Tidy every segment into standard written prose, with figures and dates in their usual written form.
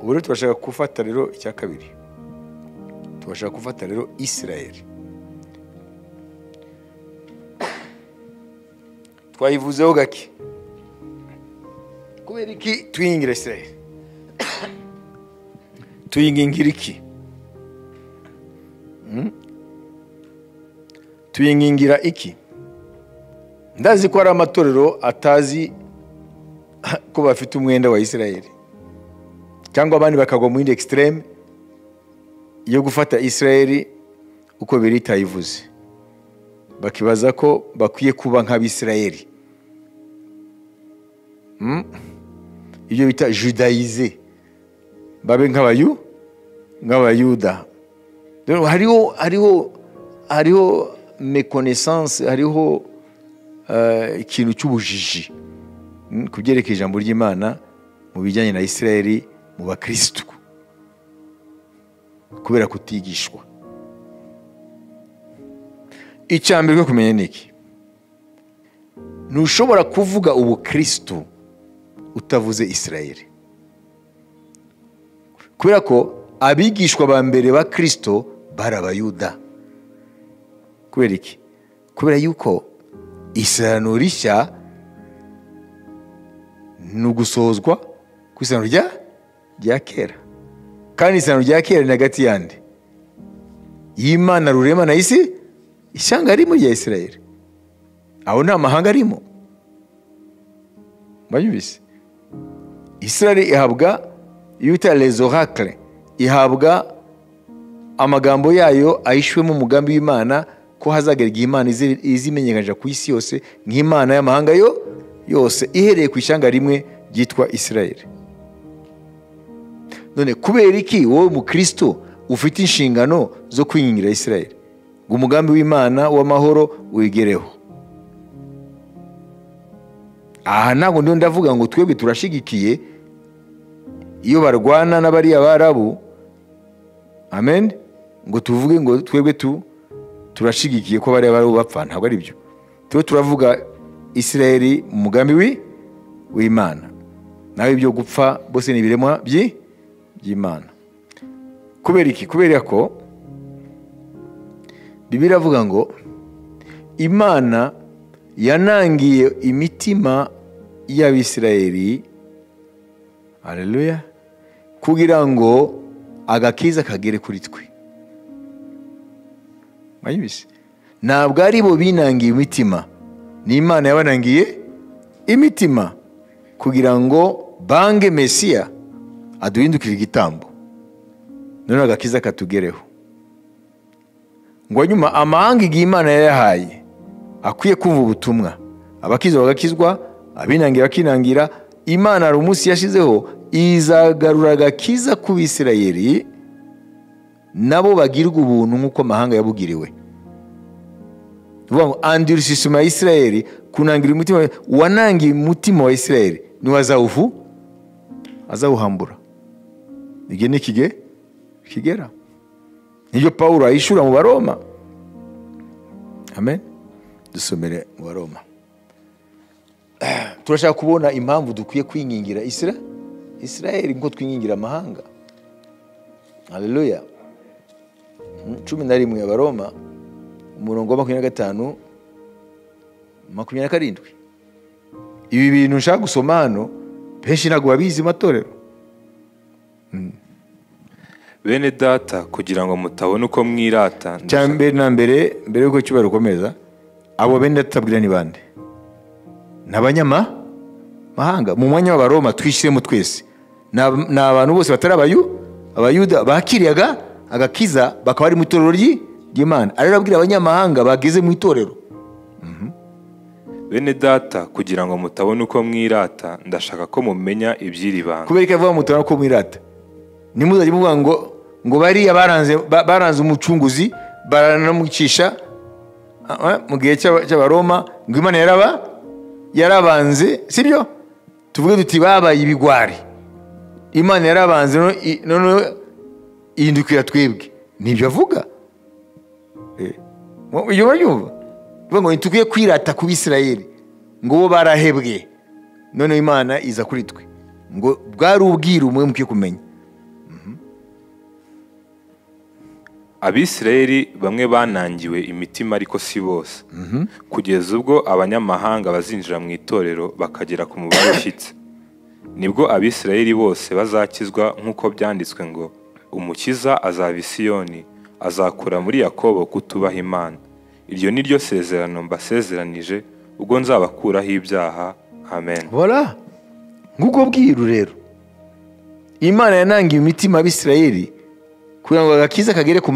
ubu rero turashaka gufata rero icya kabiri, turashaka gufata rero Isirayeli. Twayivuzeho gake. Kubera iki twingingira Isirayeli? Tuyingingira iki? Tuyingingira iki? Ndazi ko ari amatorero atazi ko bafite umwenda wa Isirayeli, cyangwa abandi bakagwa mu yindi extreme yo gufata Isirayeli uko biri itayivuze, bakibaza ko bakwiye kuba nk'Abisirayeli, ibyo bita judaize, babe nk'abayuda. hariho méconnaissance, hariho ikintu cy'ubujiji kubyerekeye ijambo ry'Imana mu bijyanye na Isirayeli mu bakristo, kubera kutigishwa. Icyambere cyo kumenya niki, ntushobora kuvuga ubukristo utavuze Isirayeli, kubera ko abigishwa ba mbere ba Kristo bari Abayuda. Kubera iki? Kubera yuko isezerano rishya ni ugusohozwa ku isezerano rya kera, kandi isezerano rya kera ni hagati yande y'Imana rurema na isi, ishyanga arimo rya Isirayeli, aho nta mahanga arimo. Mwayumvise? Isirayeli ihabwa yuta les oracles, ihabwa amagambo yayo ahishwemo umugambi w'Imana ko hazagera igihe Imana izimenyekanisha ku isi yose nk'Imana y'amahanga yose, ihereye ku ishyanga rimwe ryitwa Isirayeli. None kubera iki wowe mu Kristo ufite inshingano zo kwingingira Isirayeli ngo umugambi w'Imana w'amahoro wigereho? Aha ntabwo ndiho ndavuga ngo twebwe turashigikiye iyo barwana n'abariya barabu, amen, ngo tuvuge ngo twebwe turashigikiye ko bariya barabu bapfa. Ntabwo ari byo. Twe turavuga Isirayeli mu mugambi w'Imana, nawe ibyo gupfa bose ni ibiremwa by'Imana. Kubera iki? Kubera ko Bibiliya avuga ngo Imana yanangiye imitima y'Abisirayeli, haleluya, kugira ngo agakiza kagere kuri twe. Mwayibise? Ntabwo ari bo binangiye imitima, ni Imana yabanangiye imitima kugira ngo bange Mesiya aduhindukire igitambo, none agakiza katugereho. Ngo nyuma amahanga igihe Imana yayahaye akwiye kumva ubutumwa, abakiza bagakizwa, abinangira bakinangira. Imana ari umunsi yashizeho izagarura agakiza ku Bisirayeli, nabo bagirwa ubuntu nk'uko amahanga yabugiriwe. Vuga ngo endurcissement ya Isirayeli, kunangira umutima, wanangiye umutima wa Isirayeli niwe azawuhambura. Igihe ni kigera. Nibyo Pawulo ayishura mu Baroma. Amen. Dusomere mu Baroma. Turashaka kubona impamvu dukwiye kwingingira Isirayeli ngo twingingira amahanga. Haleluya. 11 ya Baroma umurongo wa 25-27. Ibi bintu nshaka gusoma hano benshi ntabwo babizi matorero. Bene data, kugira ngo mutabona uko mwirata, mbere yuko cyubahiro ukomeza, abo bene data tabwira ni bande? N'abanyamahanga. Mu mwanya w'Abaroma twishyiremo twese, ni abantu bose batari Abayuda bakiriyaga agakiza bakaba ari mu itorero ry'Imana. Arababwira abanyamahanga bageze mu itorero. Bene data, kugira ngo mutabona uko mwirata, ndashaka ko mumenya iby'iri banga. Kubera ko avuga mutabona uko mwirata, nimuzajye muvuga ngo bariya baranze umucunguzi baranamucisha mu gihe cy'Abaroma, ngo Imana yarabanze, sibyo? Tuvuge duti babaye ibigwari, Imana yarabanze none ihindukira twebwe. Nibyo avuga. Iyo baryumva vuga ngo ntukwiye kwirata ku Bisirayeli ngo bo barahebwe, none Imana iza kuri twe. Ngo bwari ubwiru mwe mukwiye kumenya Abisirayeli bamwe banangiwe imitima ariko si bose, kugeza ubwo abanyamahanga bazinjira mu itorero bakagera ku mubare ushyitse. Nibwo Abisirayeli bose bazakizwa nk'uko byanditswe ngo umukiza azava i Siyoni, azakura muri Yakobo kutubaha Imana. Iryo ni ryo sezerano mbasezeranije ubwo nzabakuraho ibyaha. Amen. Voilà. Nguko bwiru rero. Imana yanangiye imitima y'Abisirayeli kugira ngo agakiza kagere ku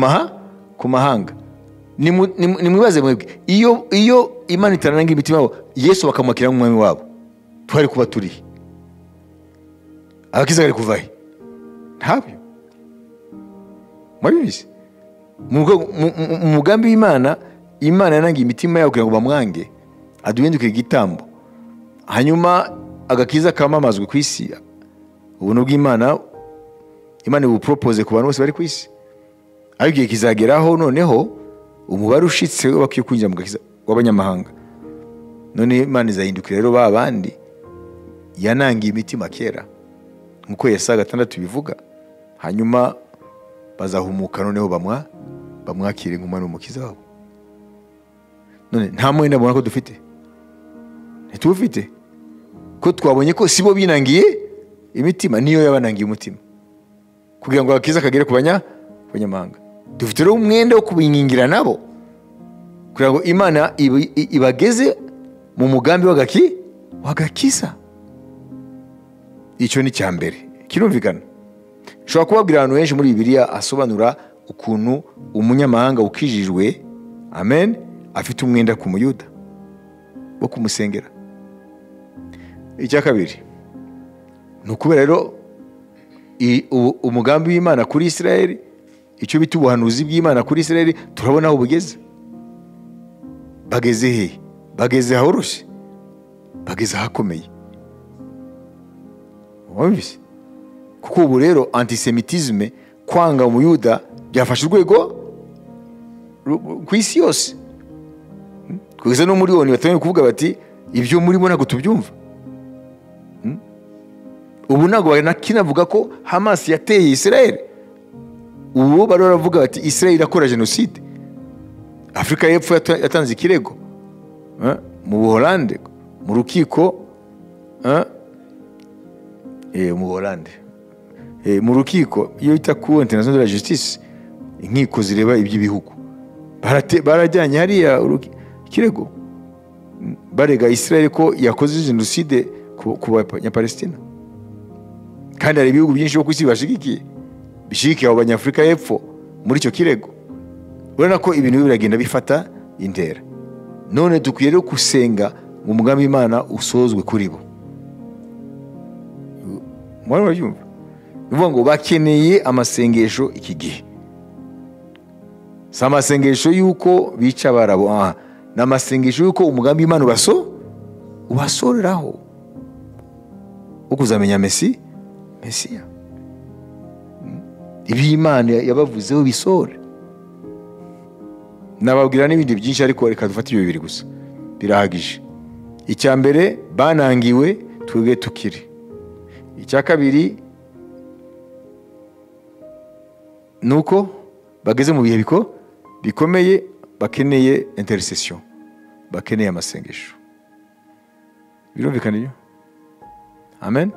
mahanga. Nimwibaze mwebwe, iyo Imana itanangiye imitima yabo, Yesu bakamuhakira nk'umwami wabo, twari kuba turihe? Agakiza kari kuva he? Ntabyo. Mwabizi? Mu mugambi w'Imana, Imana yanangiye imitima yabo kugira ngo bamwange, aduhinduke igitambo. Hanyuma agakiza kamamazwe ku isi. Ubuntu bw'Imana, Imana ibupropose ku bantu bose bari ku isi. Ariko igihe kizageraho noneho umubare ushitse bakwiye kwinjira mu gakiza w'abanyamahanga. None Imana izahindukira rero ba bandi yanangiye imitima kera, nkuko Yesaya 6 bivuga. Hanyuma bazahumuka noneho bamwakire nk'umwana w'umukiza wabo. None nta mwenda mbona ko dufite? Ntitufite. Ko twabonye ko sibo binangiye imitima, niyo yabanangiye umutima kugira ngo agakiza kagere ku banyamahanga. Dufite rero umwenda wo kubingingira nabo kugira ngo Imana ibageze mu mugambi w'agakiza. Icyo ni cyambere, kirumvikana. Nshobora kubabwira abantu benshi muri Bibiliya asobanura ukuntu umunyamahanga ukijijwe, amen, afite umwenda ku muyuda wo kumusengera. Icya kabiri ni ukubera rero umugambi w'Imana kuri Isirayeli, icyo bita ubuhanuzi bw'Imana kuri Isirayeli, turabona aho bugeze. Bageze he? Bageze ahoroshye, bageze ahakomeye. Wabise? Kuko ubu rero antisemitisme, kwanga umuyuda, byafashe urwego ku isi yose. Kugeza no muri oni batangiye kuvuga bati ibyo muri bo ntabwo tubyumva. Ubu ntabwo kinavuga ko Hamas yateye Israel. Ubu baravuga bati Israel irakora genocide. Afrika y'Epfo yatanze ikirego mu Buholande, mu rukiko mu Buholande, mu rukiko iyo yita Cour internationale de la justice, inkiko zireba iby'ibihugu. Barajyanye hariya ikirego barega Israel ko yakoze genocide ku Banyapalestina. Kandi hari ibihugu byinshi byo ku isi bishigikiye abo Banyafurika y'Epfo muri icyo kirego. Urabona ko ibintu biragenda bifata intera. None dukwiye rero gusenga mu mugambi w'Imana usozwe kuri bo. Mwana wabyumva? Bivuga ngo bakeneye amasengesho iki gihe. Si amasengesho y'uko bica Abarabo, ni amasengesho y'uko umugambi w'Imana ubasoreraho wo kuzamenya Mesiya. Ibi Imana yabavuzeho bisore. Nababwira n'ibindi byinshi ariko reka dufate ibyo bibiri gusa, birahagije. Icya mbere, banangiwe twebwe tukiri. Icya kabiri nuko bageze mu bihe bikomeye, bakeneye intercession, bakeneye amasengesho. Birumvikana iyo? Amen.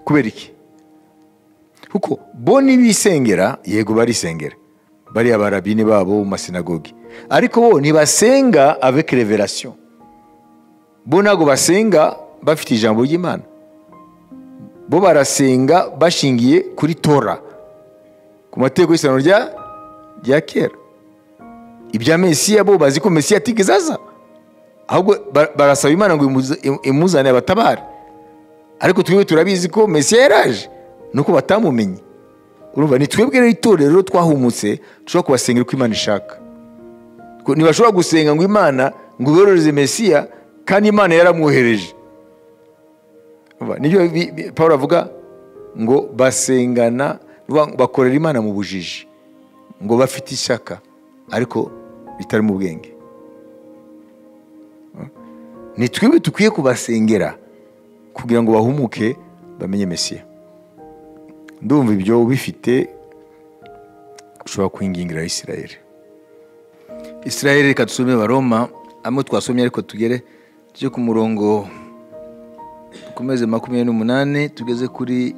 Kubera iki? Kuko bo nibisengera, yego barisengera, bari abarabini babo mu masinagogi, ariko bo ntibasenga avec révélation. Bo ntabwo basenga bafite ijambo ry'Imana. Bo barasenga bashingiye kuri Tora, ku mategeko y'isezerano rya kera. Ibya Mesiya bo bazi ko Mesiya atigeze aza, ahubwo barasaba Imana ngo imuzane abatabare. Ariko twebwe turabizi ko Mesiya yaraje, nuko batamumenye. Urumva, ni twebwe rero itorero twahumutse dushobora kubasengera uko Imana ishaka. Ntibashobora gusenga ngo Imana ngo ibororeze Mesiya kandi Imana yaramwohereje. Nibyo Pawulo avuga ngo basengana, bakorera Imana mu bujiji, ngo bafite ishyaka ariko bitari mu bwenge. Ni twebwe tukwiye kubasengera kugira ngo bahumuke bamenye Mesiya. Ndumva ibyo bifite ushobora kwingingira Isirayeli. Isirayeli, reka dusome Baroma amwe twasomye ariko tugere ku murongo dukomeze 28 tugeze kuri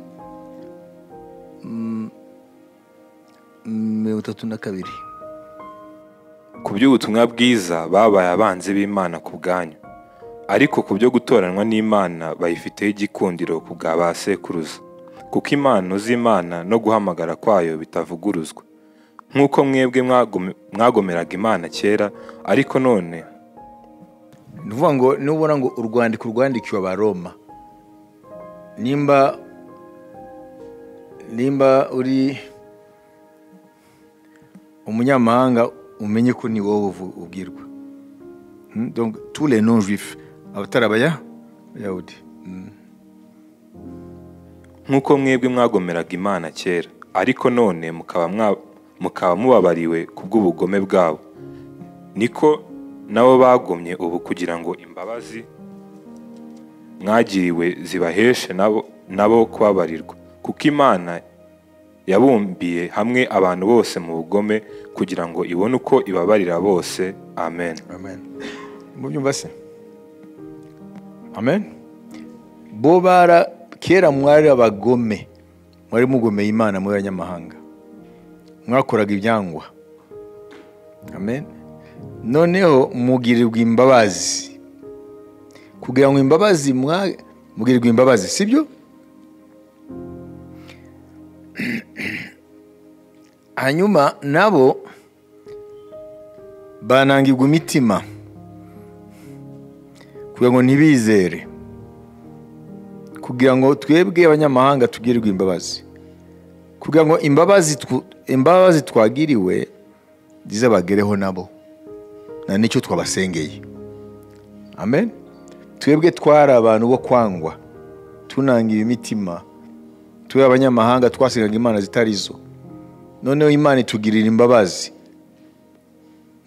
32. ku by'ubutumwa bwiza babaye abanzi b'Imana ku bwanyu, ariko ku byo gutoranwa n'Imana bayifiteho igikundiro ku bwa ba sekuruza, kuko impano z'Imana no guhamagara kwayo bitavuguruzwa. Nk'uko mwebwe mwagomeraga Imana kera, ariko none nuvuga ngo nubona ngo urwandiko rwandikiwe Abaroma, nimba uri umunyamahanga umenye ko ni wowe ubwirwa. Donc tous les non juifs abatarabaya Yahudi. nk'uko mwebwe mwagomeraga Imana kera, ariko none mukaba mubabariwe ku bw'ubugome bwabo, niko nabo bagomye ubu kugira ngo imbabazi mwagiriwe zibaheshe nabo kubabarirwa, kuko Imana yabumbiye hamwe abantu bose mu bugome kugira ngo ibone uko ibabarira bose. Amen. Amen. Mubyumva se? Amen. Bo kera mwari abagome, mwari mugomeye Imana mu banyamahanga, mwakoraga ibyangwa. Amen. Noneho mugirirwa imbabazi, kugira ngo imbabazi mugirirwa imbabazi, sibyo? Hanyuma nabo banangirwa imitima kugira ngo ntibizere, kugira ngo twebwe abanyamahanga tugirirwe imbabazi, kugira ngo imbabazi twagiriwe zizabagereho nabo, na nicyo twabasengeye. Amen. Twebwe twari abantu bo kwangwa, tunangira imitima, twe abanyamahanga twasengaga imana zitarizo. Noneho Imana itugirira imbabazi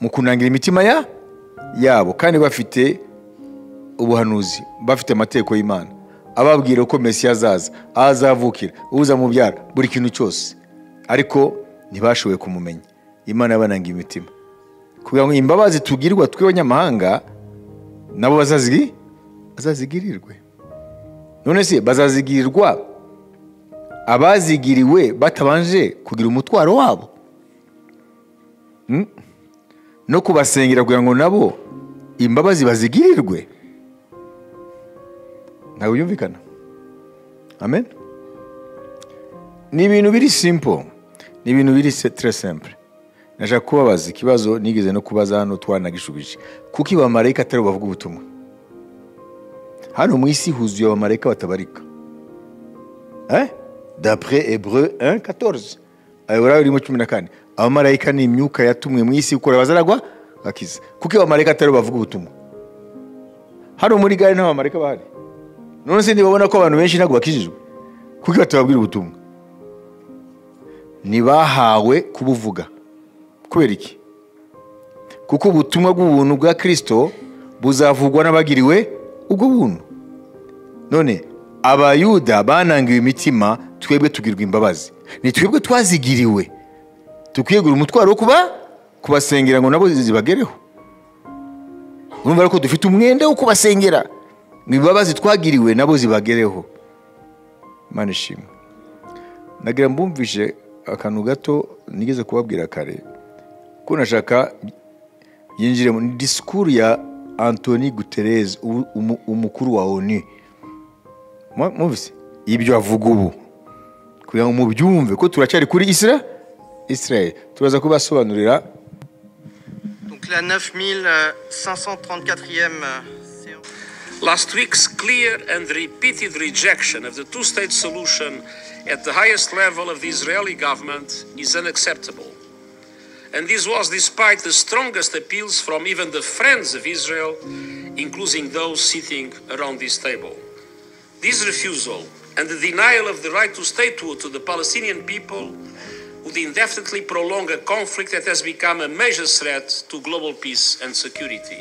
mu kunangira imitima yabo, kandi bafite ubuhanuzi, bafite amategeko y'Imana ababwira ko Mesiya azaza, azavukira, uza mu byara, buri kintu cyose, ariko ntibashoboye kumumenya. Imana yabanangiye imitima kugira ngo imbabazi tugirwa twe abanyamahanga nabo bazazigirirwe. None se bazazigirirwa abazigiriwe batabanje kugira umutwaro wabo no kubasengera kugira ngo nabo imbabazi bazigirirwe? Ntabwo byumvikana. Amen. Ni ibintu biri simple, ni ibintu biri très simple. Naje kubabaza ikibazo nigeze no kubaza hano twanagishubije, kuko abamarayika atari bavuga ubutumwa. Hano mu isi huzuye abamarayika batabarika. D'après Hébreux 1:14. Ayobora urimo 14. Abamarayika ni imyuka yatumwe mu isi gukora bazaragwa bakiza. Kuko abamarayika atari bavuga ubutumwa. Hano muri gare nta bamarayika bahari. None se ndibabona ko abantu benshi ntago bakijijwe kuko batababwira ubutumwa. Nibahawe kubuvuga. Kubera iki? Kuko ubutumwa bw'ubuntu bwa Kristo buzavugwa n'abagiriwe ubwo buntu. None Abayuda banangiwe imitima, twebwe tugirwa imbabazi. Ni twebwe twazigiriwe, tukiyegura umutwaro wo kubasengera ngo nabo zibagereho. Urumva ko dufite umwenda wo kubasengera ngo imbabazi twagiriwe nabo zibagereho. Imana ishimwe. Nagira mbumvishe akantu gato nigeze kubabwira kare, ko nashaka yinjire mu discours ya Anthony Guterres, umukuru wa ONU. Muvise ibyo avuga ubu kugira ngo mubyumve ko turacyari kuri Israel. Turaza kubasobanurira. Donc la 9534e séance. Last week's clear and repeated rejection of the two-state solution at the highest level of the Israeli government is unacceptable. And this was despite the strongest appeals from even the friends of Israel, including those sitting around this table. This refusal and the denial of the right to statehood to the Palestinian people would indefinitely prolong a conflict that has become a major threat to global peace and security.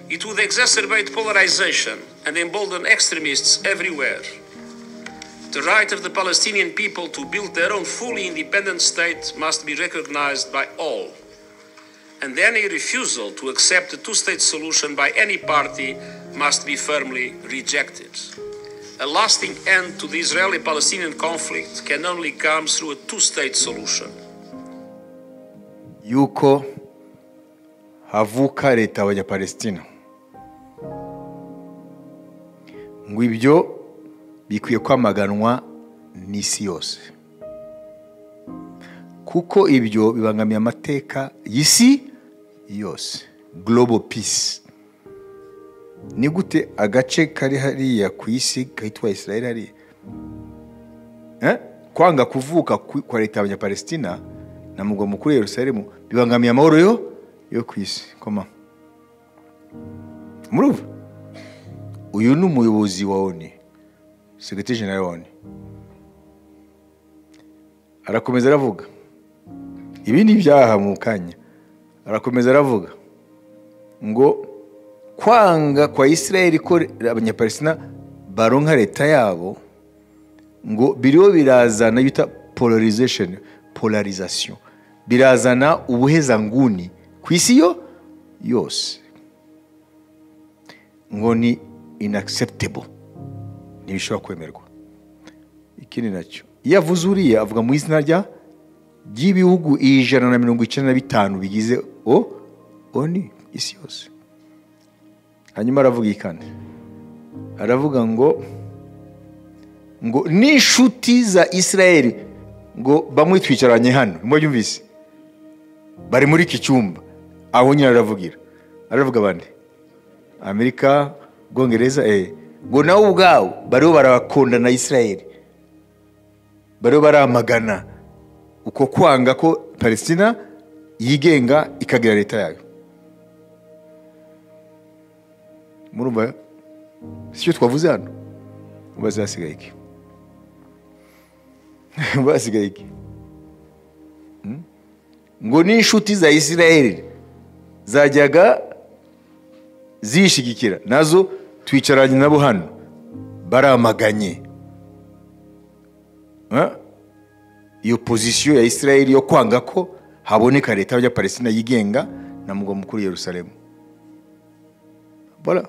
It would exacerbate polarization and embolden extremists everywhere. The right of the Palestinian people to build their own fully independent state must be recognized by all. And any refusal to accept the two-state solution by any party must be firmly rejected. A lasting end to the Israeli-Palestinian conflict can only come through a two-state solution. yuko havuka leta y'Abanyapalestina, ngo ibyo bikwiye kwamaganwa n'isi yose, kuko ibyo bibangamiye amateka y'isi yose. Global peace. Ni gute agace kari hariya ku isi kahitwa Israel hariya kwanga kuvuka kwa leta y'Abanyapalestina na mugwa mukuru Yerusalemu bibangamiye amahoro yo ku isi. Koma murumva, uyu ni umuyobozi wa ONU, Secretary General wa ONU, arakomeza aravuga ibindi byaha mu kanya. Arakomeza aravuga ngo kwanga kwa Israel ko Abanyapalestina baronka leta yabo ngo biriho birazana bita polarization, birazana ubuhezanguni ku isi yose, ngo ni inacceptable, ntibishobora kwemerwa. Ikindi nacyo iyo avuze uriya avuga mu izina ry'ibihugu 195 bigize ONU isi yose. Hanyuma aravuga ikane, aravuga ngo n'inshuti za Israel ngo bamwe twicaranye hano, mwabyumvise, bari muri iki cyumba aho nyine aravuga bande Amerika, Bwongereza, ngo nawe ubwawo bariho barakonda na Israel, bariho baramagana uko kwanga ko Palestina yigenga ikagira leta yayo. Murumva sicyo twavuze hano, bazasigaye iki? Basigaye iki? Ngo n'inshuti za Israel zajyaga zishigikira nazo twicaranye nabo hano baramaganye iyo position ya Israel yo kwanga ko haboneka leta y'Abanyapalestina yigenga na mugwa mukuru Yerusalemu. Voilà.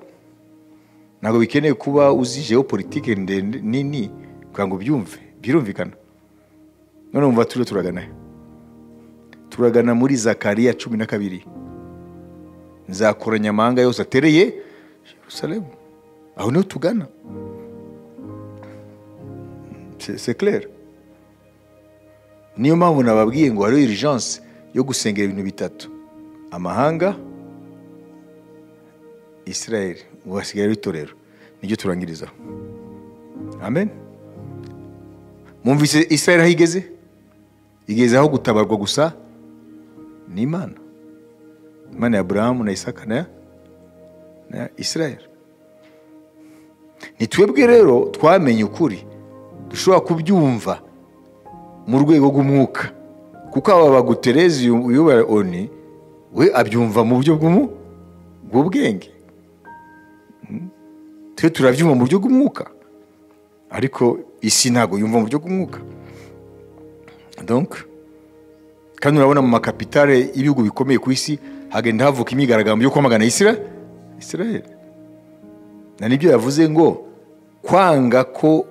Ntabwo bikeneye kuba uzi geopolitique ndende nini kwango byumve, birumvikana. None umva turagana muri Zakariya 12, nzakoranya amahanga yose atereye Yerusalemu. Aho niho tugana. C'est clair. Niyo mpamvu nababwiye ngo hari urgence yo gusengera ibintu bitatu: amahanga, Israel, ngo hasigare itorero. Nijyo turangiriza. Amen. Mumvise Israel aho igeze aho gutabarwa gusa n'Imana, Imana ya Abrahamu na Isaka na Israel. Nitwebwe rero twamenye ukuri, dushobora kubyumva mu rwego rw'umwuka, kuko aba baguterezi uyobora ONU we abyumva mu buryo bw'ubwenge. Twe turabyumva mu buryo bw'umwuka, ariko isi ntago yumva mu buryo bw'umwuka. Donc kandi urabona mu makapitale y'ibihugu bikomeye ku isi hagenda havuka imyigaragambyo yo kwamagana Israel. Na nibyo yavuze ngo kwanga ko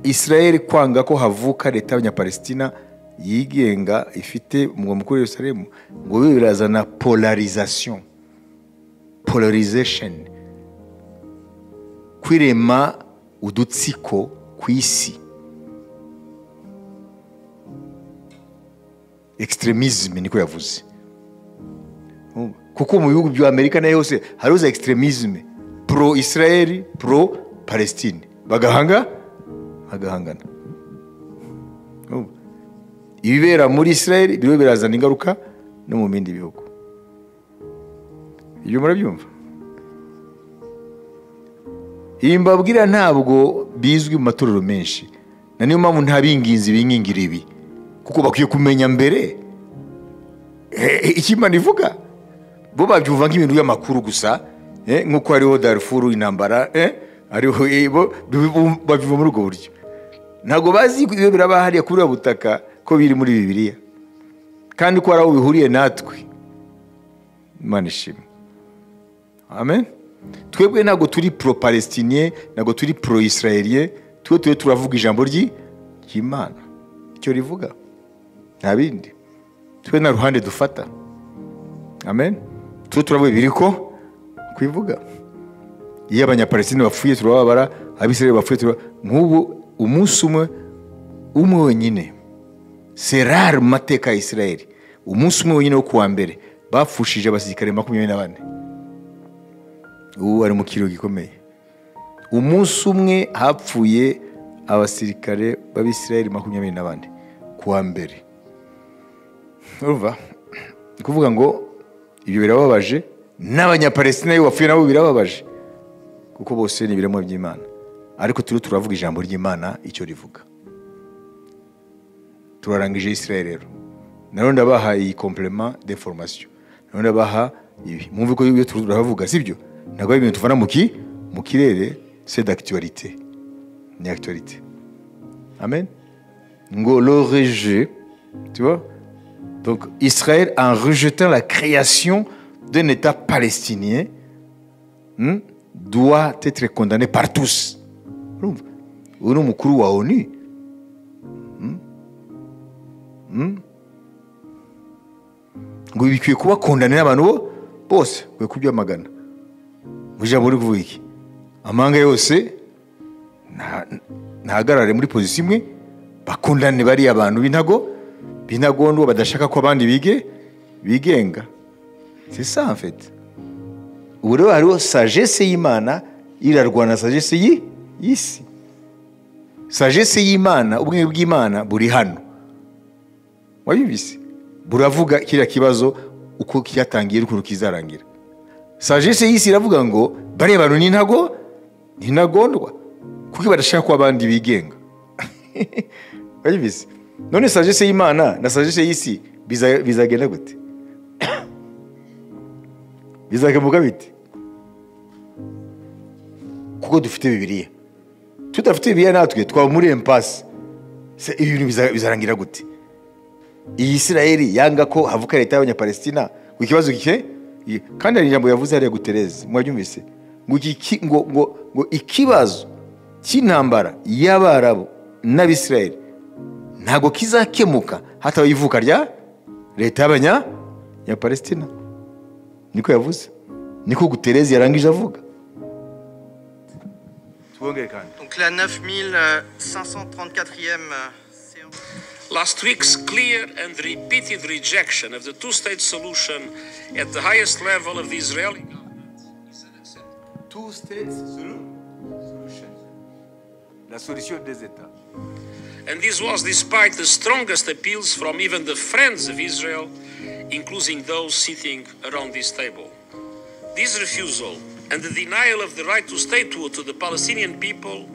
Israel, kwanga ko havuka leta y'Abanyapalestina yigenga ifite umugwa mukuru Yerusalemu, ngo birazana polarization, kwirema udutsiko ku isi, extremisme niko yavuze. Kuko mu bihugu bya Amerika na yose haruza extremisme, pro Israel, pro Palestine, bagahangana. Ibibera muri Israel biro birazana ingaruka no mu bindi bihugu. Ibyo murabyumva? Imbabwira ntabwo bizwi mu matorero menshi, na niyo mpamvu nta binginzi bingingira ibi, kuko bakwiye kumenya mbere ikimana ivuga. Bo babyumva nk'ibintu by'amakuru gusa, nkuko hariho Darfur intambara, ariho babyumva muri ubwo buryo. ntabwo bazi iyo biraba hariya kuri ubu butaka ko biri muri Bibiliya kandi ko hari aho bihuriye natwe. Imana ishimwe. Amen. Twebwe ntabwo turi pro palestinien, ntabwo turi pro israelien, twe turavuga ijambo ry'Imana icyo rivuga, nta bindi. Twe na ruhande dufata. Amen. Twe turavuga biriko kwivuga. Iyo abanyapalestina bapfuye turababara, abisirayeli bapfuye nk'ubu umunsi umwe wenyine, c'est rare mu mateka ya Isirayeli, umunsi umwe wenyine wo kuwa mbere bapfushije abasirikare 24. Ubu ari mu kiro gikomeye. Umunsi umwe hapfuye abasirikare b'Abisirayeli 24 kuwa mbere. Urumva kuvuga ngo ibyo birababaje, n'abanyapalestina yo bapfuye nabo birababaje, kuko bose ni biremo by'Imana. Ariko turavuga ijambo ry'Imana icyo rivuga. Turarangije Israel rero. Naro ndabaha iyi complement d'information. Naro ndabaha ibi. Mwumve ko ibyo turavuga sibyo? Ntabwo ari ibintu tuvana mu kirere, c'est d'actualité. Ni actualité. Amen. Ngo le rejet, tu vois? Donc Israël, en rejetant la création d'un État palestinien, doit être condamné par tous. Uno mukuru wa ONU. Ngo bikwiye kuba condamné n'abantu bose kwe kubyo amagana. Mujambo uri kuvuga iki? Amanga yose ntahagarare muri position imwe, bakondane bari abantu binagondo badashaka ko abandi bigenga. C'est ça en fait. Ubu rero hariho sagesse y'Imana irarwana sagesse y'isi. Sagesse y'Imana, ubwenge bw'Imana buri hano. Wabibise? Buravuga kiriya kibazo uko cyatangiye uko kizarangira. Sagesse y'isi iravuga ngo bari abantu ntinagondwa kuko badashaka ko abandi bigenga. Wabibise? None sagesse y'Imana na sagesse y'isi bizagenda gute? Bizakemuka bite? Kuko dufite Bibiliya. Tutafite Bibiliya natwe twaba muri impasse. Ibintu bizarangira gute? Iyi Isirayeli yanga ko havuka leta y'Abanyapalestina, ikibazo gike kandi ari ijambo yavuze hariya Guterres, mwabyumvise ngo ikibazo cy'intambara y'Abarabu n'Abisirayeli ntago kizakemuka hatabaye ivuka rya leta y'Abanyapalestina. Niko yavuze, niko Guterres yarangije avuga. Donc la 9534e séance. Last week's clear and repeated rejection of the two-state solution at the highest level of the Israeli government is unacceptable. Two-state solution. La solution des États. And this was despite the strongest appeals from even the friends of Israel, including those sitting around this table. This refusal and the denial of the right to statehood to the Palestinian people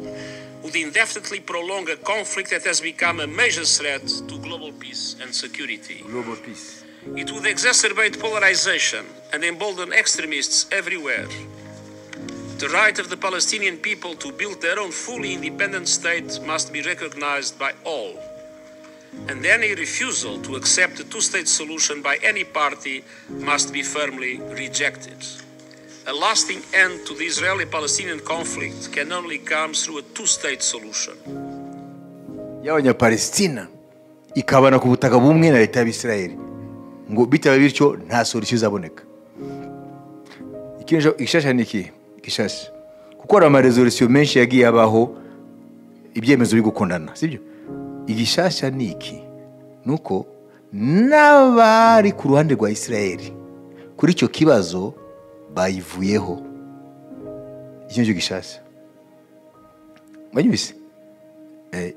would indefinitely prolong a conflict that has become a major threat to global peace and security. Global peace. It would exacerbate polarization and embolden extremists everywhere. The right of the Palestinian people to build their own fully independent state must be recognized by all. And any refusal to accept a two-state solution by any party must be firmly rejected. A lasting end to the Israeli-Palestinian conflict can only come through a two-state solution. Y'Abanyapalestina ikabana ku butaka bumwe na leta y'Abisirayeli, ngo bitaba bityo nta solution izaboneka. Ikishasha niki? Ikishasha kuko ari amaresolution menshi yagiye abaho ibyemezo byo gukundana, sibyo? Igishasha niki? Nuko n'abari ku ruhande rwa Isirayeli kuri icyo kibazo bayivuyeho. Icyo gishasha mwanyibise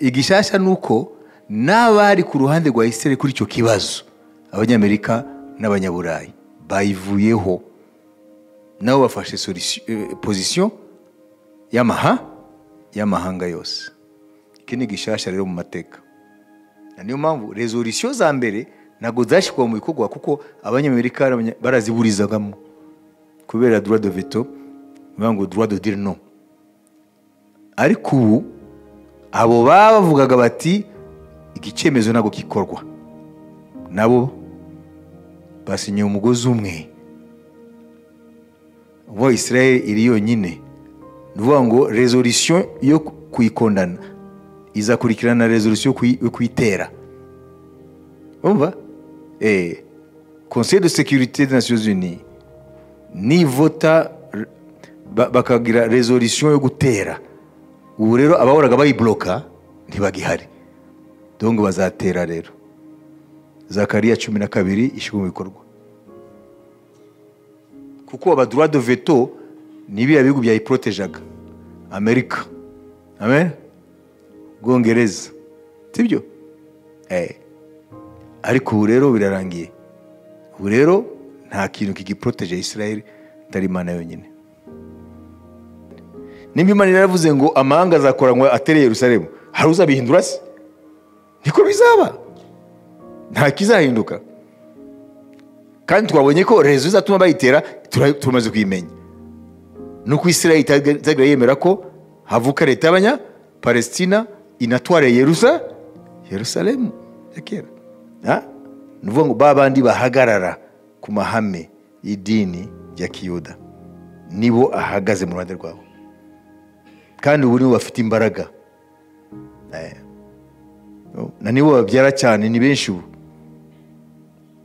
igishasha nuko n'abari ku ruhande rwa Isirayeli kuri icyo kibazo, Abanyamerika n'Abanyaburayi bayivuyeho, nabo bafashe position y'amahanga yose. Iki ni gishasha rero mu mateka. Niyo mpamvu resolution za mbere ntago zashyirwa mu bikorwa kuko Abanyamerika baraziburizagamo kubera droit de veto, ngo droit de dire non. Ariko ubu abo bavugaga bati iki cyemezo ntabwo gikorwa, nabo basinyiye umugozi umwe. ubu Israel iri yonyine, ni ukuvuga ngo resolution yo kuyikondana izakurikirana na resolution yo kuyitera. Umva? Conseil de sécurité des Nations Unies nivota bakagira resolution yo gutera, ubu rero abahoraga bayibloka ntibagihari, donc bazatera rero. Zakariya 12 ishyirwa mu bikorwa, kuko aba droit de veto nibiya bihugu byayiprotejaga, Amerika, amen, Bwongereza, sibyo? Ariko ubu rero birarangiye. Ubu rero nta kintu kigiproteje Israel atari Imana yonyine. Nimba Imana yaravuze ngo amahanga azakoranywa atere Yerusalemu, hari uzabihindura se? Niko bizaba, nta kizahinduka. Kandi twabonye ko rezo izatuma bayitera tumaze kuyimenya, nuko Israel itagira yemera ko havuka leta y'abanya Palestina inatware Yerusalemu ya kera. Nuvuga ngo babandi bahagarara ku mahame y'idini ya Kiyuda nibo ahagaze mu ruhande rwabo, kandi ubu nibo bafite imbaraga, na nibo babyara cyane, ni benshi ubu.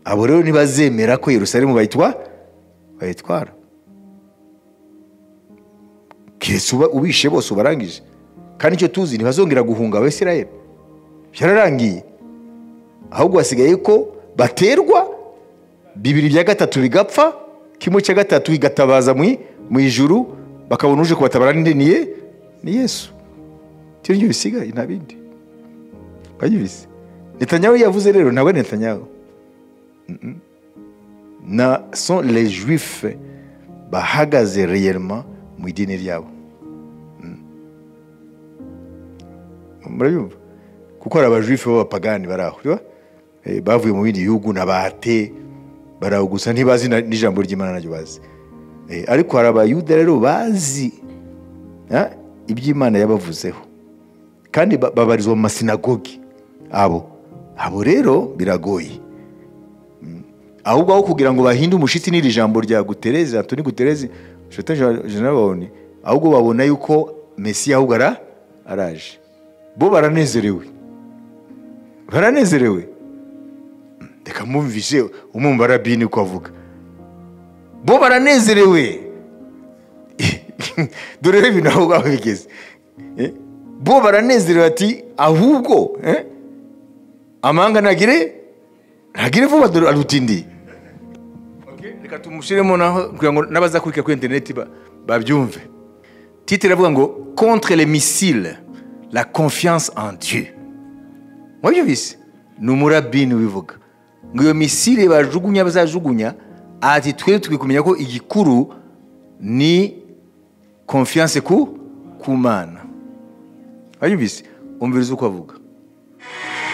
Abo rero ntibazemera ko Yerusalemu bayitwara, keretse ubishe bose ubarangije. Kandi icyo tuzi ntibazongera guhunga Abisirayeli, byararangiye. Ahubwo hasigaye ko baterwa, 2/3 bigapfa, 1/3 igatabaza mu ijuru, bakabona uje kubatabara ni Yesu. Cyo nyo bisigaye nta bindi. Bayibise Netanyahu yavuze rero, ntabwo Netanyahu na sont les juifs bahagaze réellement mu idini ryabo. Murabyumva? Kuko hari abajuifu b'abapagani baraho, bavuye mu bindi bihugu nabate baraho gusa ntibazi n'ijambo ry'Imana naryo bazi. Ariko hari abayuda rero bazi iby'Imana yabavuzeho, kandi babarizwa mu masinagogi. Abo rero biragoye. Ahubwo aho kugira ngo bahinde umushitsi n'iri jambo rya Guterres, Anthony Guterres, Secrétaire Général wa ONU, ahubwo babona yuko Mesiya ahubwo araje. Bo baranezerewe. Reka mumvishe umumva rabini uko avuga. Bo baranezerewe. Dore ibintu aho ngaho bigeze. Bo baranezerewe ati ahubwo amanga nagire vuba dore arutindi. Reka tumushiremo naho kugira ngo nabazakurika ku internet babyumve. Titre avuga ngo contre les missiles, la confiance en Dieu. Mwabyumvise? Ni umurabini wivuga ngo iyo misile bazajugunya ati twe tukikumenya ko igikuru ni confiance ku Mana. Mwabyumvise? Umviriza uko avuga.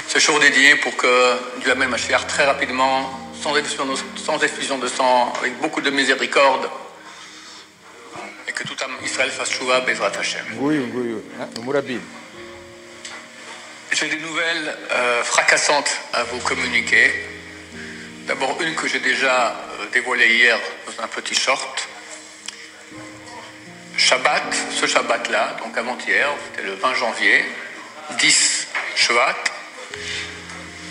Ce jour dédié pour que Dieu amène Mashiach très rapidement, sans effusion de sang, avec beaucoup de miséricorde, et que tout Israël fasse Shuvah Bezrat Hashem. J'ai des nouvelles fracassantes à vous communiquer. D'abord une que j'ai déjà dévoilée hier dans un petit short. Ce Shabbat-là, donc avant-hier, c'était le 20 janvier, 10 Shvat,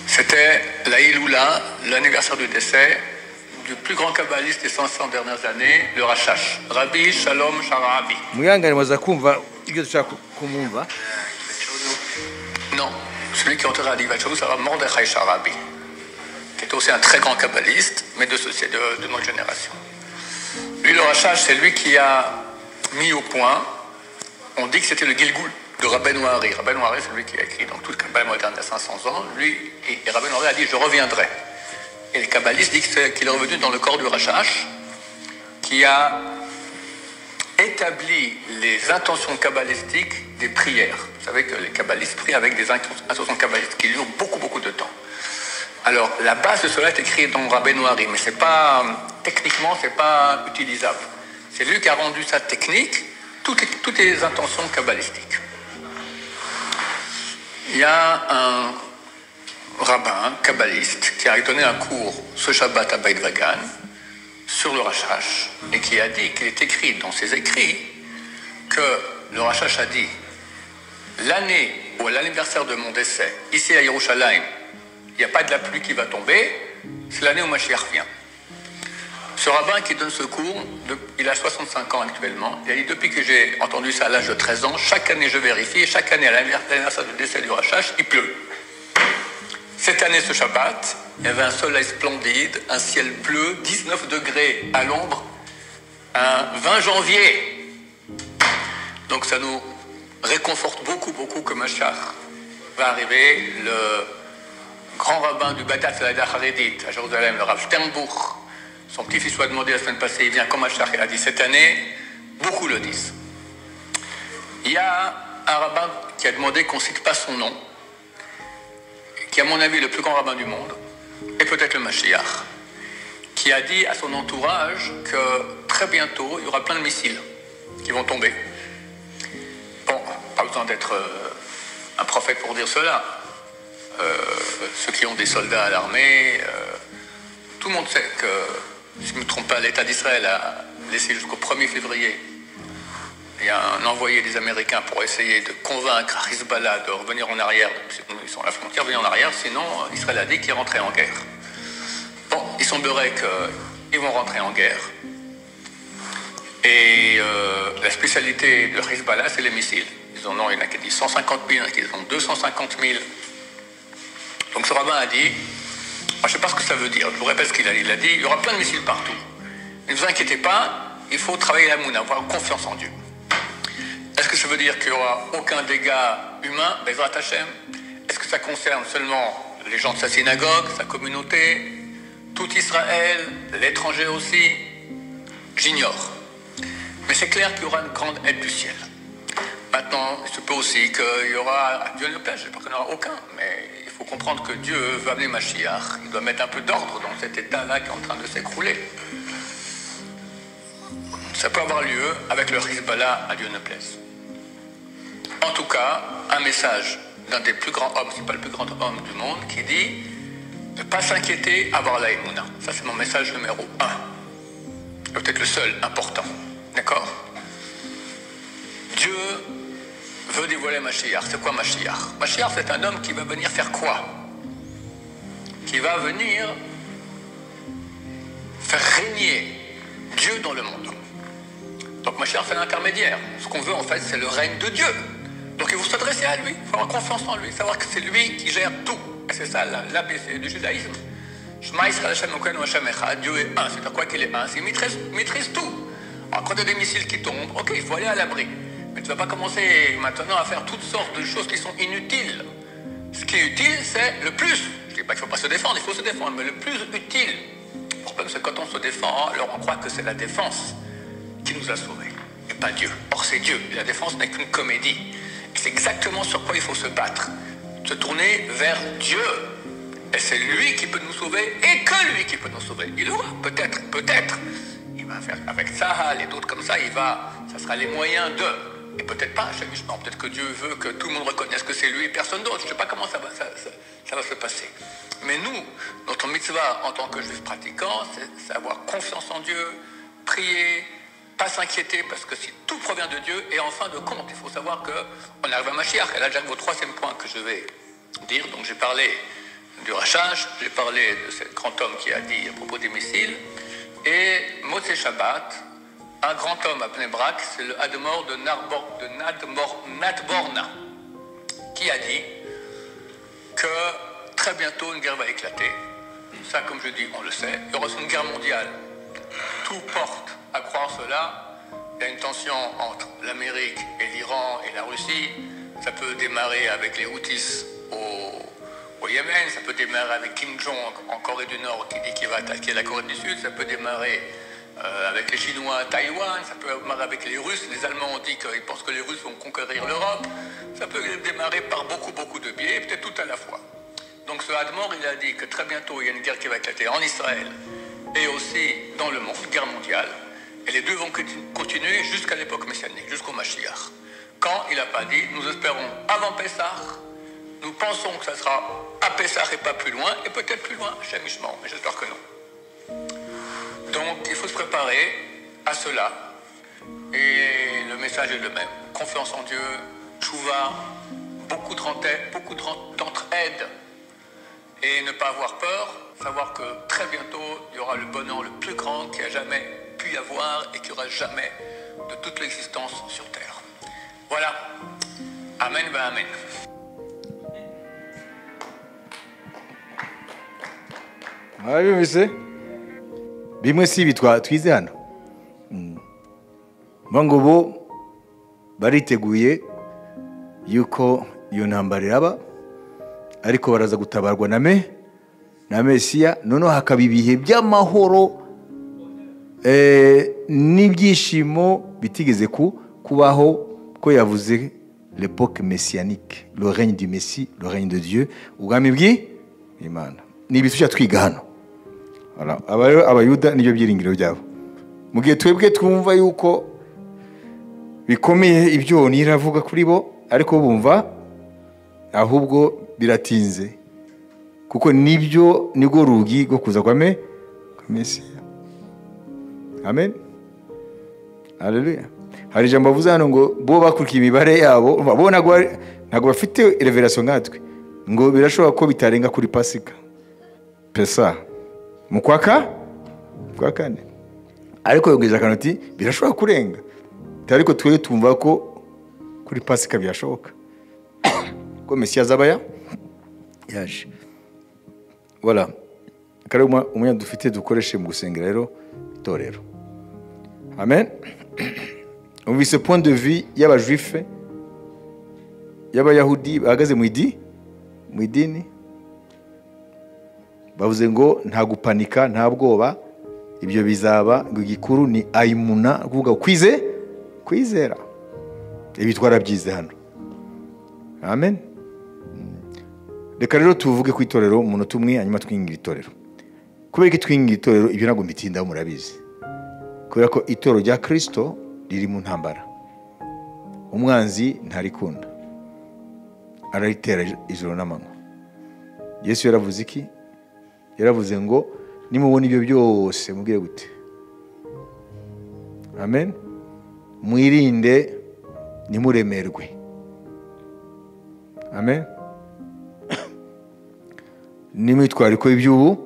c'était la Iloula, l'anniversaire du décès du plus grand kabbaliste des 500 dernières années, le Rashash, Rabbi Shalom Sharabi. Non, celui qui enterra à Divatchou, ça va Mordechai Sharabi, qui est aussi un très grand kabbaliste, mais de notre génération. Lui, le Rashash, c'est lui qui a mis au point, on dit que c'était le Gilgul de Rabbeinu Ari. Rabbeinu Ari, c'est lui qui a écrit donc tout le Kabbalah moderne il y a 500 ans. Lui, et Rabbeinu Ari a dit « je reviendrai ». Et les kabbalistes disent qu'il est revenu dans le corps du Rashash, qui a établi les intentions kabbalistiques des prières. Vous savez que les kabbalistes prient avec des intentions kabbalistiques qui durent beaucoup de temps. Alors, la base de cela est écrite dans Rabbeinu Ari, mais techniquement, c'est pas utilisable. C'est lui qui a rendu ça technique, toutes les intentions kabbalistiques. il y a un rabbin kabbaliste qui a donné un cours ce Shabbat à Beit Vagan sur le Rashash et qui a dit qu'il est écrit dans ses écrits que le Rashash a dit l'année ou à l'anniversaire de mon décès, ici à Yerushalayim, il n'y a pas de la pluie qui va tomber, c'est l'année où Mashiach vient. Ce rabbin qui donne ce cours, il a 65 ans actuellement, il a dit depuis que j'ai entendu ça à l'âge de 13 ans, chaque année je vérifie, et chaque année à l'anniversaire du décès du Rashash, il pleut. Cette année, ce Shabbat, il y avait un soleil splendide, un ciel bleu, 19 degrés à l'ombre, un 20 janvier. Donc ça nous réconforte beaucoup que Mashiach va arriver. Le grand rabbin du Badat Salada Haredit à Jérusalem, le Rav Sternbuch, son petit-fils lui a demandé la semaine passée, il vient comme Mashiach, il a dit cette année, beaucoup le disent. Il y a un rabbin qui a demandé qu'on ne cite pas son nom, qui est à mon avis le plus grand rabbin du monde, et peut-être le Mashiach, qui a dit à son entourage que très bientôt, il y aura plein de missiles qui vont tomber. Bon, pas besoin d'être un prophète pour dire cela. Ceux qui ont des soldats à l'armée, tout le monde sait que, si je ne me trompe pas, l'État d'Israël a laissé jusqu'au 1er février. Il y a un envoyé des Américains pour essayer de convaincre Hezbollah de revenir en arrière. Ils sont à la frontière, venir en arrière, sinon Israël a dit qu'il rentrait en guerre. Bon, il semblerait qu'ils vont rentrer en guerre. Et la spécialité de Hezbollah, c'est les missiles. Il y en a qui disent 150 000, qui ont 250 000. Donc ce rabbin a dit, moi, je ne sais pas ce que ça veut dire, je vous répète ce qu'il a dit. Il a dit, il y aura plein de missiles partout. Ne vous inquiétez pas, il faut travailler la mouna, avoir confiance en Dieu. Est-ce que ça veut dire qu'il n'y aura aucun dégât humain, Bezrat Hashem? Est-ce que ça concerne seulement les gens de sa synagogue, sa communauté, tout Israël, l'étranger aussi? J'ignore. Mais c'est clair qu'il y aura une grande aide du ciel. Maintenant, il se peut aussi qu'il y aura, Dieu ne le plaise, j'espère qu'il n'y en aura aucun, mais il faut comprendre que Dieu veut amener Mashiach. Il doit mettre un peu d'ordre dans cet état-là qui est en train de s'écrouler. Ça peut avoir lieu avec le Hezbollah, à Dieu ne plaise. En tout cas, un message d'un des plus grands hommes, c'est pas le plus grand homme du monde, qui dit ne pas s'inquiéter, avoir la émouna. Ça, c'est mon message numéro 1. Peut-être le seul important. D'accord? Dieu veut dévoiler Mashiach. C'est quoi Mashiach? Mashiach, c'est un homme qui va venir faire quoi? Qui va venir faire régner Dieu dans le monde. Donc Mashiach, c'est l'intermédiaire. Ce qu'on veut, en fait, c'est le règne de Dieu. Donc il faut s'adresser à lui, il faut avoir confiance en lui, savoir que c'est lui qui gère tout. Et c'est ça l'ABC du judaïsme. Shema Yisrael Hashem Elokeinu Hashem Echad, Dieu est un. C'est-à-dire quoi qu'il est un? Il maîtrise tout. Alors quand il y a des missiles qui tombent, ok, il faut aller à l'abri. Mais tu ne vas pas commencer maintenant à faire toutes sortes de choses qui sont inutiles. Ce qui est utile, c'est le plus. Je ne dis pas qu'il ne faut pas se défendre, il faut se défendre, mais le plus utile. Le problème, c'est quand on se défend, alors on croit que c'est la défense qui nous a sauvés, et pas Dieu. Or, c'est Dieu. Et la défense n'est qu'une comédie. Et c'est exactement sur quoi il faut se battre. Se tourner vers Dieu. Et c'est lui qui peut nous sauver, et que lui qui peut nous sauver. Il aura, peut-être. Il va faire avec Sahal et d'autres comme ça, ça sera les moyens de. Et peut-être pas, peut-être que Dieu veut que tout le monde reconnaisse que c'est lui et personne d'autre. Je ne sais pas comment ça va se passer. Mais nous, notre mitzvah en tant que juifs pratiquants, c'est avoir confiance en Dieu, prier, pas s'inquiéter, parce que si tout provient de Dieu, et en fin de compte, il faut savoir qu'on arrive à Mashiach. Et là, j'arrive au troisième point que je vais dire. Donc j'ai parlé du Rashash, j'ai parlé de ce grand homme qui a dit à propos des missiles, et Motzei Shabbat, un grand homme à Bnei Brak, c'est le Admor de Nadborna, qui a dit que très bientôt une guerre va éclater. Ça, comme je dis, on le sait. Il y aura une guerre mondiale. Tout porte à croire cela. Il y a une tension entre l'Amérique et l'Iran et la Russie. Ça peut démarrer avec les Houthis au Yémen. Ça peut démarrer avec Kim Jong en Corée du Nord qui dit qu'il va attaquer la Corée du Sud. Ça peut démarrer avec les Chinois à Taïwan. Ça peut démarrer avec les Russes. Les Allemands ont dit qu'ils pensent que les Russes vont conquérir l'Europe. Ça peut démarrer par beaucoup de biais, peut-être tout à la fois. Donc ce Admor, il a dit que très bientôt, il y a une guerre qui va éclater en Israël et aussi dans le monde, une guerre mondiale. Et les deux vont continuer jusqu'à l'époque messianique, jusqu'au Mashiach. Quand il n'a pas dit, nous espérons avant Pessah, nous pensons que ça sera à Pessah et pas plus loin, et peut-être plus loin chez Mishmon, mais j'espère que non. Donc il faut se préparer à cela. Et le message est le même. Confiance en Dieu, tchouva, beaucoup d'entraide. Et ne pas avoir peur, savoir que très bientôt, il y aura le bonheur le plus grand qu'il n'y a jamais pu y avoir et qu'il n'y aura jamais de toute l'existence sur Terre. Voilà. Amen, ben amen. Mwabibise bimwe si bitwa twize hano ngo bo bariteguye yuko iyo ntambara iraba ariko baraza gutabarwa na Mesiya noneho hakaba ibihe by'amahoro n'ibyishimo bitigeze kubaho ko yavuze l'époque messianique, le règne du Messie, le règne de Dieu, ubwami bw'Imana. Ni ibisubizo twiga hano. Abayuda nibyo byiringiro byabo. Mu gihe twebwe twumva yuko bikomeye ibyo niravuga kuri bo, ariko bumva ahubwo biratinze. Kuko nibyo nigo rugi rwo kuza kwa Mesiya. Amen. Haleluya. Hari ijambo bavuze hano ngo bo bakurikiye imibare yabo, bo ntago bafite revelation nkatwe. Ngo birashobora ko bitarenga kuri Pasika. Pesa mu kwa kane ariko yongeza kanoti birashobora kurenga ariko twe tumva ko kuri Pasika byashoboka ko Mesiya azabaya yaje. Voilà, kare umunya dufite dukoreshe mu gusengera rero itorero. Amen. On vit ce point de vue y'abajuife y'abayahudi bahagaze mu idini bavuze ngo nta gupanika nta bwoba ibyo bizaba ngo igikuru ni ayimuna kuvuga kwizera ibi twarabyize hano. Amen. Reka rero tuvuge ku itorero umuntu umwe hanyuma twingira itorero. Kubera ko twingira itorero ibyo ntabwo mbitindaho murabizi. Kubera ko itorero rya Kristo riri mu ntambara. Umwanzi ntarikunda. Araritera ijoro n'amanywa. Yesu yaravuze iki? Yaravuze ngo nimubona ibyo byose mubwire gute. Amen. Mwirinde nimuremerwe. Amen. Nimitwariko iby'ubu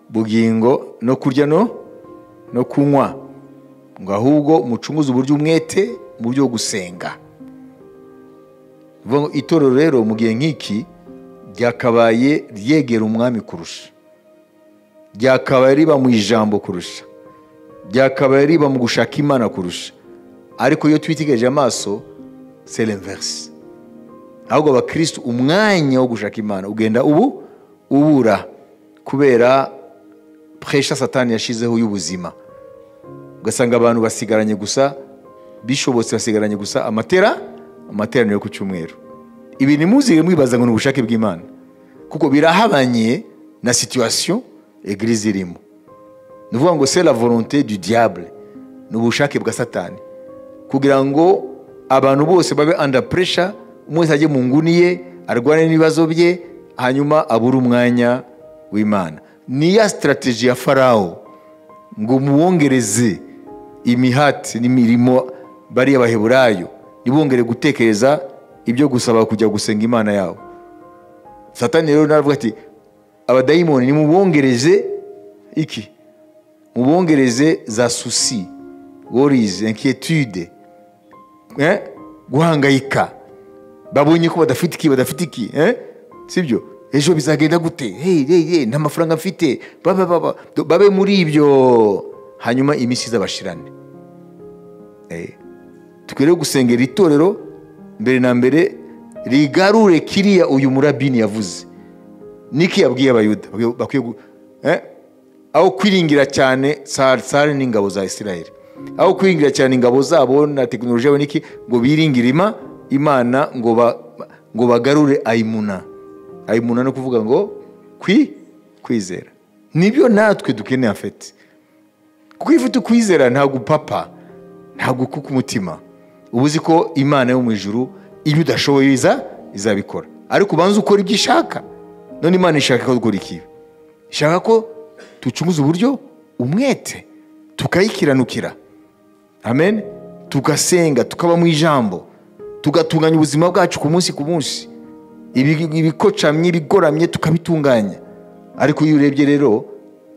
bugingo no kurya no kunywa ngo ahubwo mucunguze uburyo umwete mu buryo gusenga. Vuga itorero rero mu gihe nk'iki ryakabaye ryegera umwami kurusha, ryakabaye riba mu ijambo kurusha, ryakabaye riba mu gushaka Imana kurusha. Ariko iyo twitegereje amaso c'est l'inverse. Ahubwo abakristo umwanya wo gushaka Imana ugenda ubura kubera pressure Satani yashizeho y'ubuzima. Ugasanga abantu basigaranye gusa bishobotse basigaranye gusa amateraniro ku cyumweru. Ibi ni muzire mwibaza ngo n'ubushake bw'Imana kuko birahabanye na situation église irimo. Nuvuga ngo c'est la volonté du diable, n'ubushake bwa Satani kugira ngo abantu bose babe under pressure, umwe ajye mu nguni ye arwane n'ibibazo bye hanyuma abura umwanya w'Imana. Ni ya strategy ya Farao ngo muwongereze imihati n'imirimo bari abaheburayo nibongere gutekereza ibyo gusaba kujya gusenga Imana yabo. Satani rero naravuga ati abadayimoni ni mubongereze iki, mubongereze za souci, worries, inquiétude, guhangayika, babonye ko badafite iki sibyo ejo bizagenda gute, hey nta mafaranga mfite, babe muri ibyo hanyuma imisi zabashirane. Tukwiriye gusengera itorero mbere na mbere rigarure kiriya uyu murabini yavuze. Niki yabwiye abayuda bakwiye aho kwiringira cyane sare n'ingabo za Isirayeli, aho kwiringira cyane ingabo zabo na teknoloji yabo niki ngo biringire Imana ngo bagarure ayimuna no kuvuga ngo kwizera. Nibyo natwe dukeneye afete kuko ifite kwizera ntago papa ntago kuko umutima ubuzi ko Imana yo mu ijuru ibyo udashoboye izabikora. ariko ubanza ukora ibyo ishaka. None Imana ishaka ko dukora iki? Ishaka ko tucunguza uburyo umwete, tukayikiranukira. Amen. Tugasenga, tukaba mu ijambo, tugatunganya ubuzima bwacu ku munsi ku munsi. Ibikocamye, ibigoramye tukabitunganya. Ariko iyo urebye rero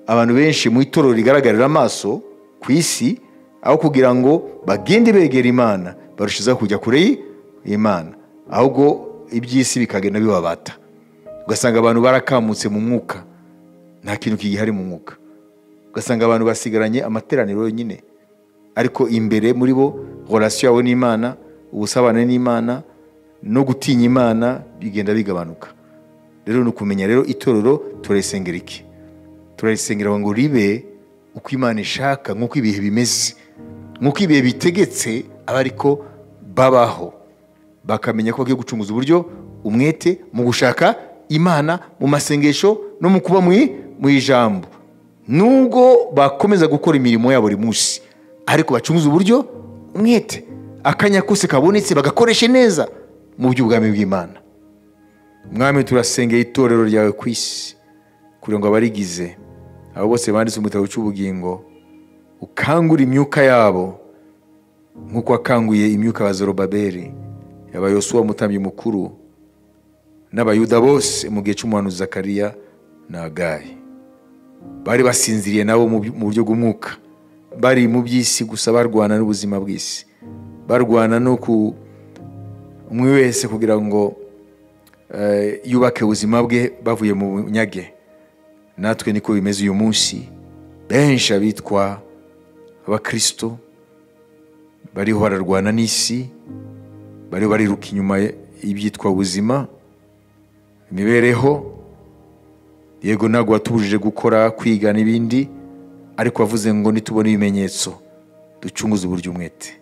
abantu benshi mu itorero rigaragarira amaso ku isi, aho kugira ngo bagende begera Imana, barushizaho kujya kure y'Imana, ahubwo iby'isi bikagenda bibabata. Ugasanga abantu barakamutse mu mwuka, nta kintu kigihari mu mwuka. Ugasanga abantu basigaranye amateraniro yonyine, ariko imbere muri bo relation yabo n'Imana, ubusabane n'Imana no gutinya Imana bigenda bigabanuka. Rero nukumenya rero itorero turayisengera iki? Turayisengera ngo ribe uko Imana ishaka, nk'uko ibihe bimeze, nk'uko ibihe bitegetse, abariko babaho bakamenya ko bagiye gucunguza uburyo umwete mu gushaka Imana, mu masengesho no mu kuba mu ijambo. Nubwo bakomeza gukora imirimo yabo buri munsi, ariko bacunguza uburyo umwete, akanya kose kabonetse bagakoreshe neza mu by'ubwami bw'Imana. Mwami, turasengera itorero ryawe ku isi kugira ngo abarigize, abo bose banditse mu gitabo cy'ubugingo, ukangura imyuka yabo nk'uko wakanguye imyuka ya Zorobabeli, yaba Yosuwa umutambyi mukuru, n'abayuda bose mu gihe cy'umuhanuzi Zakariya na Hagayi. Bari basinziriye nabo mu buryo bw'umwuka, bari mu by'isi gusa, barwana n'ubuzima bw'isi, barwana no umwe wese kugira ngo yubake ubuzima bwe bavuye mu nyage. Natwe niko bimeze uyu munsi. Benshi abitwa abakristo bariho bararwana n'isi, bariho bariruka inyuma y'ibyitwa ubuzima, imibereho. Yego ntabwo watubujije gukora, kwiga n'ibindi, ariko wavuze ngo nitubona ibimenyetso ducunguze uburyo umwete.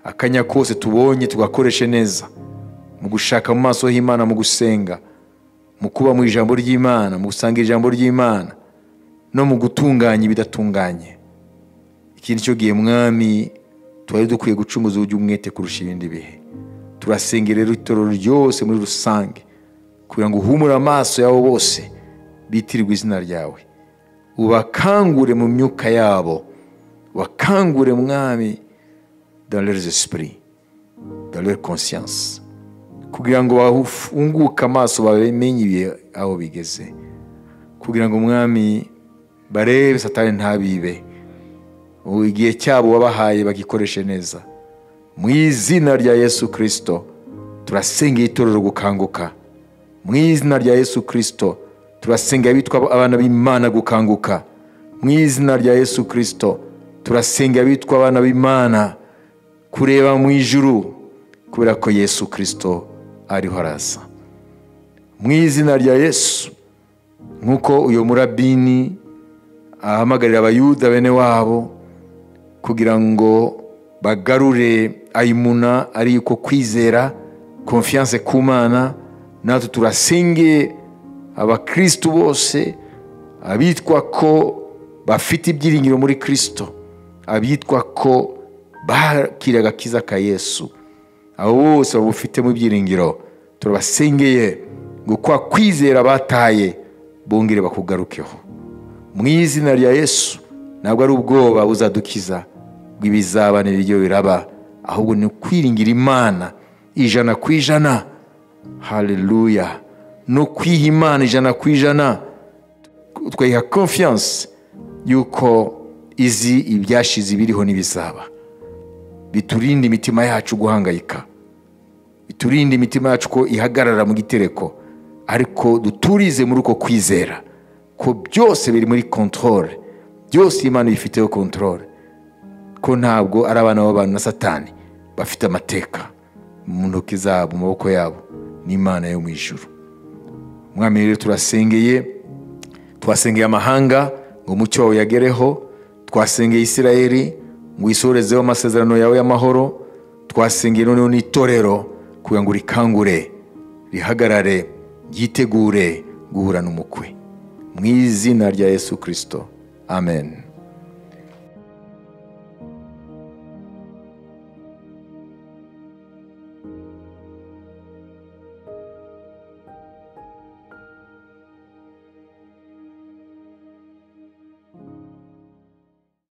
Akanya kose tubonye tugakoreshe neza mu gushaka mu maso y'Imana, mu gusenga, mu kuba mu ijambo ry'Imana, mu gusanga ijambo ry'Imana, no mu gutunganya ibidatunganye. Ikindi cyo gihe Mwami twari dukwiye gucunguza uburyo umwete kurusha ibindi bihe. Turasengera rero itorero ryose muri rusange kugira ngo uhumure amaso yabo bose bitirirwe izina ryawe, ubakangure mu myuka yabo, wakangure Mwami dans leurs esprits, dans leur conscience, kugira ngo bafunguke amaso bamenye ibihe aho bigeze, kugira ngo Mwami barebe Satani ntabibe, igihe cyabo wabahaye bagikoreshe neza. Mu izina rya Yesu Kristo turasengera itorero gukanguka. Mu izina rya Yesu Kristo turasengera abitwa abana b'Imana gukanguka. Mu izina rya Yesu Kristo turasengera abitwa abana b'Imana kureba mu ijuru, kubera ko Yesu Kristo ariho araza. Mu izina rya Yesu, nk'uko uyo murabini ahamagarira abayuda bene wabo kugira ngo bagarure ayimuna, ari uko kwizera, confiance ku Mana, natwe turasenge abakristo bose, abitwa ko bafite ibyiringiro muri Kristo, abitwa ko bakiraga agakiza ka Yesu, abo bose babufite mu byiringiro turabasengeye ngo kwa kwizera bataye bongere bakugarukeho. Mu izina rya Yesu, ntabwo ari ubwoba buzadukiza bw'ibizaba n'ibyo biraba, ahubwo ni kwiringira Imana 100%. Haleluya. No kwiha Imana 100%, twayiha confiance yuko izi ibyashize biriho n'ibizaba. Biturinde imitima yacu guhangayika, biturinde imitima yacu ko ihagarara mu gitereko, ariko duturize muri uko kwizera ko byose biri muri controle, byose Imana bifiteho controle, ko ntabwo ari abana b'abantu na Satani bafite amateka mu ntoki zabo, mu maboko yabo, n'Imana yo mu ijuru. Mwami rero turasengeye, twasengeye amahanga ngo umucyo wawe yagereho, twasengeye Isirayeli ngo isorezeho amasezerano yawe y'amahoro, twasengeye noneho n'itorero kugira ngo rikangure, rihagarare, ryitegure guhura n'umukwe. Mu izina rya Yesu Kristo, amen.